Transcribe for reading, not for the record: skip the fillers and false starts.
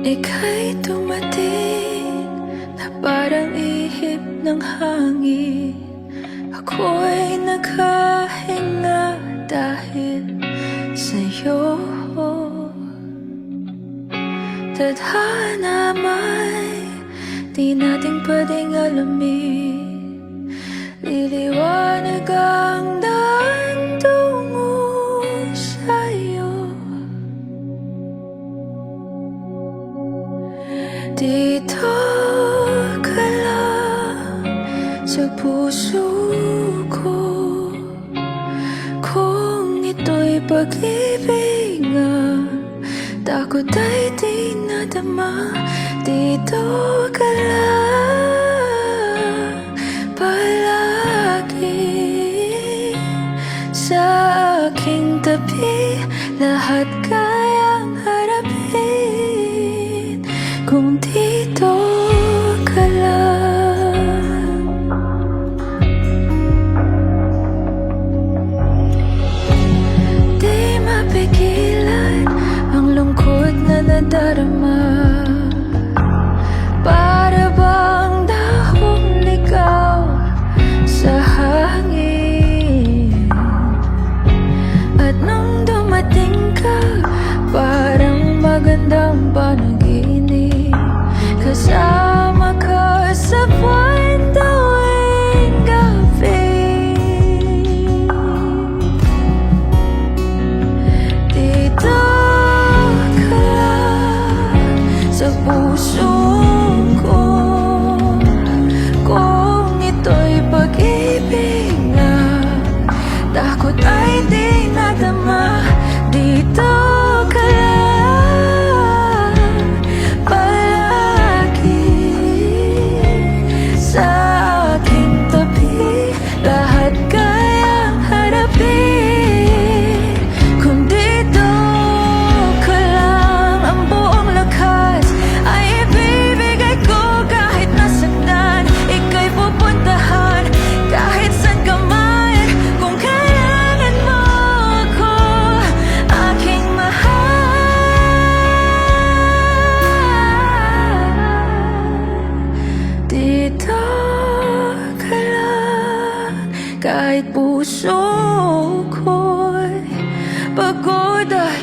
Ika'y dumating na parang ihip ng hangin. Ako'y naghahinga dahil sa'yo. Tadhana may di natin pwedeng alamin. Liliwanag ang daan tungo sa'yo. Dito ka lang sa puso ko. Kung ito'y pag-ibig nga, takot ay di nadama. Dito ka lang palagi sa aking tabi. Lahat kayang harapin kung dito ka lang. Di mapigilan ang lungkot na nadarama. Para bang dahong ligaw sa hangin. At nung dumating ka, parang magandang panaginip. Kasama ka sa buwan tuwing gabi. Dito ka lang sa puso ko. Kung ito'y pag-ibig nga, takot ay di nadama. Dito ka lang palagi sa aking tabi. Lahat kayang harapin kung dito ka lang. Ang buong lakas ay ibibigay ko. Kahit nasaktan, ika'y pupuntahan. Kahit saan ka man, kung kailangan mo ako, aking mahal. Dito ka lang, kahit puso ko'y pagod at